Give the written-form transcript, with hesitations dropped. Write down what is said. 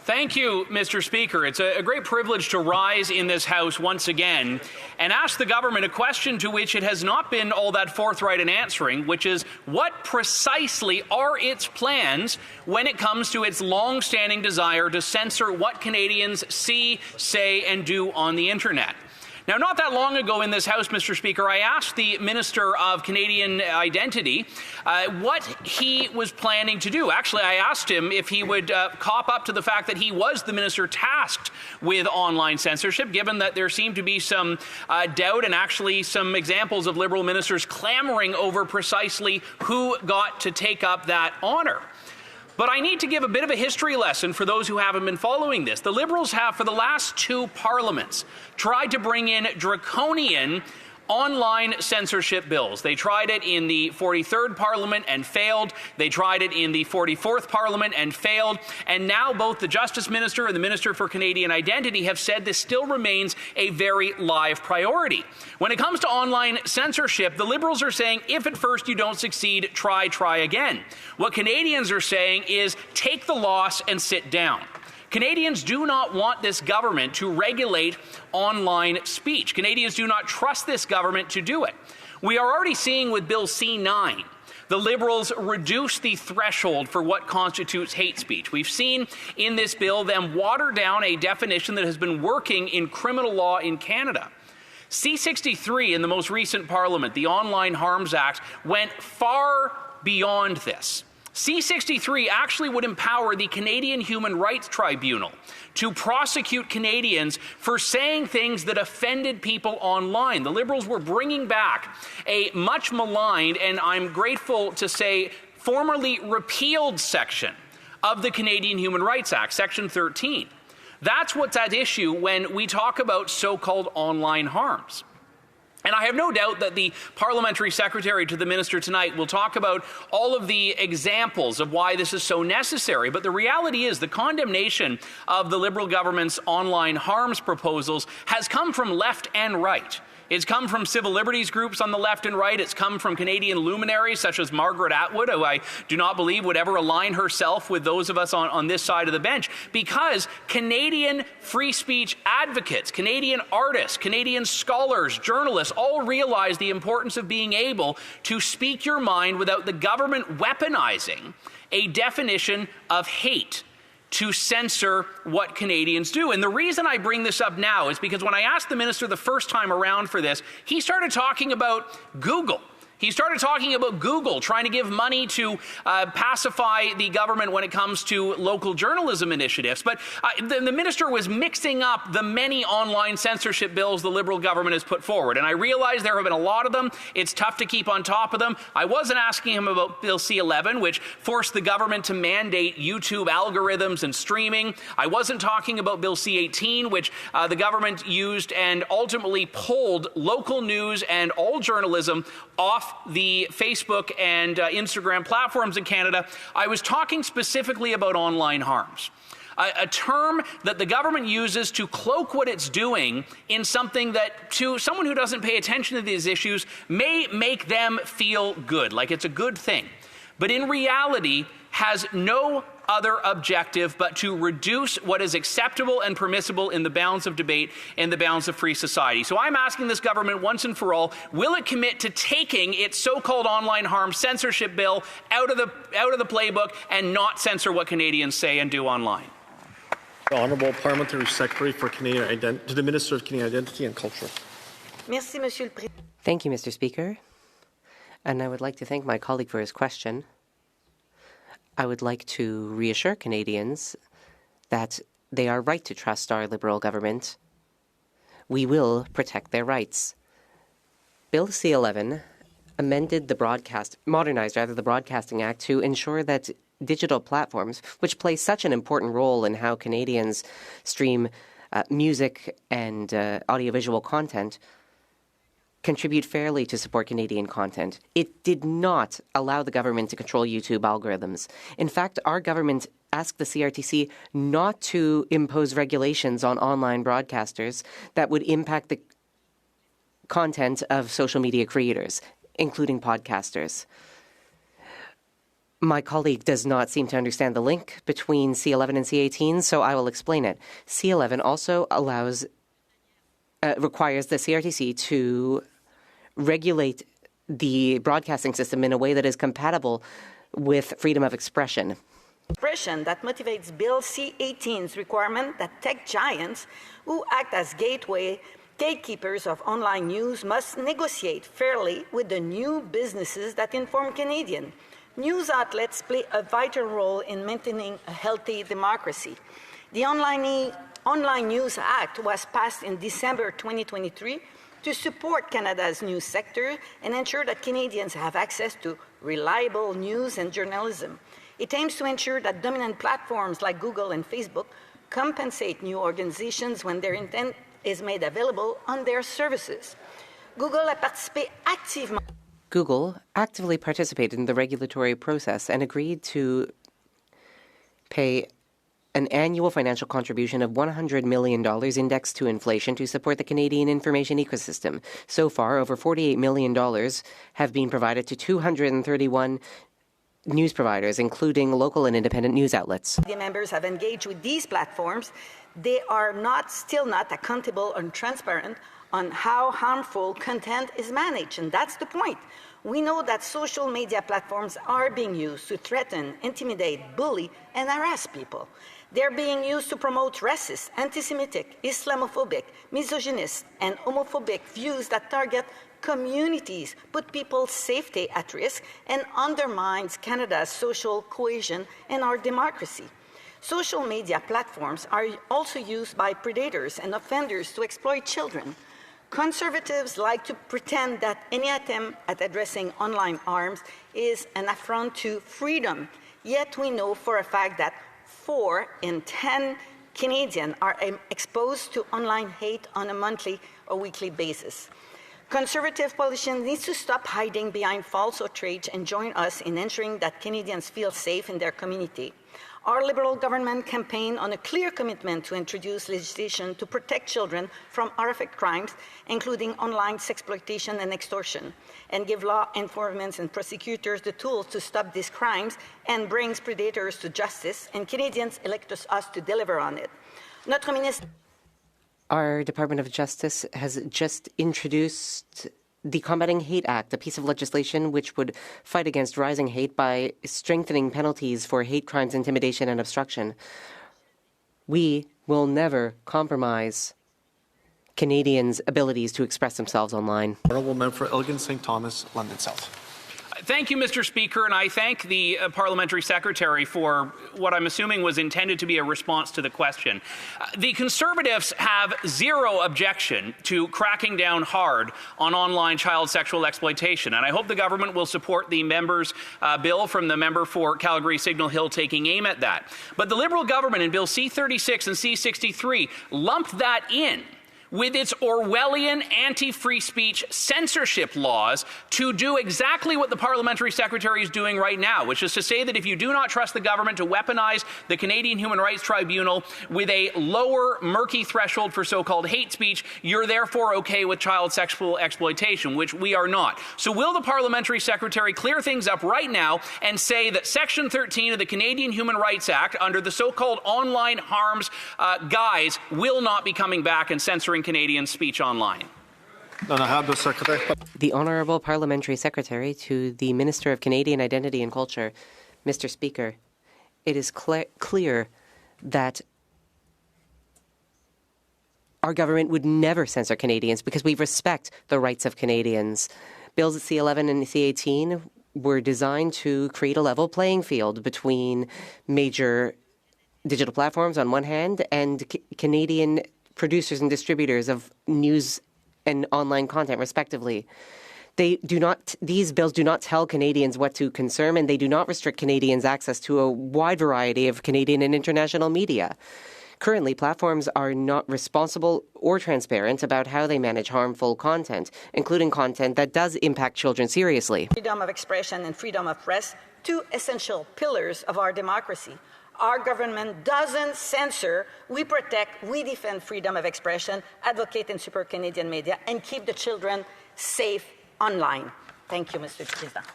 Thank you, Mr. Speaker. It's a great privilege to rise in this House once again and ask the government a question to which it has not been all that forthright in answering, which is what precisely are its plans when it comes to its long-standing desire to censor what Canadians see, say, and do on the Internet. Now, not that long ago in this House, Mr. Speaker, I asked the Minister of Canadian Identity what he was planning to do. Actually, I asked him if he would cop up to the fact that he was the minister tasked with online censorship, given that there seemed to be some doubt and actually some examples of Liberal ministers clamoring over precisely who got to take up that honour. But I need to give a bit of a history lesson for those who haven't been following this. The Liberals have, for the last two parliaments, tried to bring in draconian online censorship bills. They tried it in the 43rd Parliament and failed. They tried it in the 44th Parliament and failed. And now both the Justice Minister and the Minister for Canadian Identity have said this still remains a very live priority. When it comes to online censorship, the Liberals are saying, if at first you don't succeed, try again. What Canadians are saying is, take the loss and sit down. Canadians do not want this government to regulate online speech. Canadians do not trust this government to do it. We are already seeing with Bill C-9, the Liberals reduce the threshold for what constitutes hate speech. We've seen in this bill them water down a definition that has been working in criminal law in Canada. C-63 in the most recent Parliament, the Online Harms Act, went far beyond this. C-63 actually would empower the Canadian Human Rights Tribunal to prosecute Canadians for saying things that offended people online. The Liberals were bringing back a much maligned, and I'm grateful to say, formerly repealed section of the Canadian Human Rights Act, Section 13. That's what's at issue when we talk about so-called online harms. And I have no doubt that the parliamentary secretary to the minister tonight will talk about all of the examples of why this is so necessary. But the reality is the condemnation of the Liberal government's online harms proposals has come from left and right. It's come from civil liberties groups on the left and right. It's come from Canadian luminaries such as Margaret Atwood, who I do not believe would ever align herself with those of us on this side of the bench, because Canadian free speech advocates, Canadian artists, Canadian scholars, journalists all realize the importance of being able to speak your mind without the government weaponizing a definition of hate to censor what Canadians do. And the reason I bring this up now is because when I asked the minister the first time around for this, he started talking about Google. He started talking about Google trying to give money to pacify the government when it comes to local journalism initiatives. But the minister was mixing up the many online censorship bills the Liberal government has put forward. And I realize there have been a lot of them. It's tough to keep on top of them. I wasn't asking him about Bill C-11, which forced the government to mandate YouTube algorithms and streaming. I wasn't talking about Bill C-18, which the government used and ultimately pulled local news and all journalism off the Facebook and Instagram platforms in Canada. I was talking specifically about online harms, a term that the government uses to cloak what it's doing in something that, to someone who doesn't pay attention to these issues, may make them feel good, like it's a good thing, but in reality has no other objective but to reduce what is acceptable and permissible in the bounds of debate and the bounds of free society. So I'm asking this government once and for all, will it commit to taking its so-called online harm censorship bill out of the playbook and not censor what Canadians say and do online? The Honourable Parliamentary Secretary for to the Minister of Canadian Identity and Culture. Thank you, Mr. Speaker. And I would like to thank my colleague for his question. I would like to reassure Canadians that they are right to trust our Liberal government. We will protect their rights. Bill C-11 modernized the Broadcasting Act to ensure that digital platforms, which play such an important role in how Canadians stream music and audiovisual content, contribute fairly to support Canadian content. It did not allow the government to control YouTube algorithms. In fact, our government asked the CRTC not to impose regulations on online broadcasters that would impact the content of social media creators, including podcasters. My colleague does not seem to understand the link between C11 and C18, so I will explain it. C11 also requires the CRTC to regulate the broadcasting system in a way that is compatible with freedom of expression. Expression that motivates Bill C-18's requirement that tech giants who act as gatekeepers of online news must negotiate fairly with the new businesses that inform Canadians. News outlets play a vital role in maintaining a healthy democracy. The Online News Act was passed in December 2023 to support Canada's news sector and ensure that Canadians have access to reliable news and journalism. It aims to ensure that dominant platforms like Google and Facebook compensate new organizations when their intent is made available on their services. Google actively participated in the regulatory process and agreed to pay an annual financial contribution of $100 million indexed to inflation to support the Canadian information ecosystem. So far, over $48 million have been provided to 231 news providers, including local and independent news outlets. The members have engaged with these platforms. They are still not accountable and transparent on how harmful content is managed, and that's the point. We know that social media platforms are being used to threaten, intimidate, bully, and harass people. They're being used to promote racist, anti-Semitic, Islamophobic, misogynist, and homophobic views that target communities, put people's safety at risk, and undermines Canada's social cohesion and our democracy. Social media platforms are also used by predators and offenders to exploit children. Conservatives like to pretend that any attempt at addressing online harms is an affront to freedom, yet we know for a fact that 4 in 10 Canadians are exposed to online hate on a monthly or weekly basis. Conservative politicians need to stop hiding behind false outrage and join us in ensuring that Canadians feel safe in their community. Our Liberal government campaigned on a clear commitment to introduce legislation to protect children from horrific crimes, including online sexploitation and extortion, and give law enforcement and prosecutors the tools to stop these crimes and brings predators to justice, and Canadians elect us to deliver on it. Our Department of Justice has just introduced the Combating Hate Act, a piece of legislation which would fight against rising hate by strengthening penalties for hate crimes, intimidation, and obstruction. We will never compromise Canadians' abilities to express themselves online. Honourable Member for Elgin St. Thomas, London South. Thank you, Mr. Speaker, and I thank the Parliamentary Secretary for what I'm assuming was intended to be a response to the question. The Conservatives have zero objection to cracking down hard on online child sexual exploitation, and I hope the government will support the member's bill from the member for Calgary Signal Hill taking aim at that. But the Liberal government in Bill C-36 and C-63 lumped that in with its Orwellian anti-free speech censorship laws to do exactly what the Parliamentary Secretary is doing right now, which is to say that if you do not trust the government to weaponize the Canadian Human Rights Tribunal with a lower, murky threshold for so-called hate speech, you're therefore okay with child sexual exploitation, which we are not. So will the Parliamentary Secretary clear things up right now and say that Section 13 of the Canadian Human Rights Act, under the so-called online harms guise, will not be coming back and censoring Canadian speech online? The Honourable Parliamentary Secretary to the Minister of Canadian Identity and Culture. Mr. Speaker, it is clear that our government would never censor Canadians because we respect the rights of Canadians. Bills C-11 and C-18 were designed to create a level playing field between major digital platforms on one hand and Canadian producers and distributors of news and online content, respectively. These bills do not tell Canadians what to consume, and they do not restrict Canadians' access to a wide variety of Canadian and international media. Currently, platforms are not responsible or transparent about how they manage harmful content, including content that does impact children seriously. Freedom of expression and freedom of press, two essential pillars of our democracy. Our government doesn't censor. We protect, we defend freedom of expression, advocate and support Canadian media, and keep the children safe online. Thank you, Mr. President.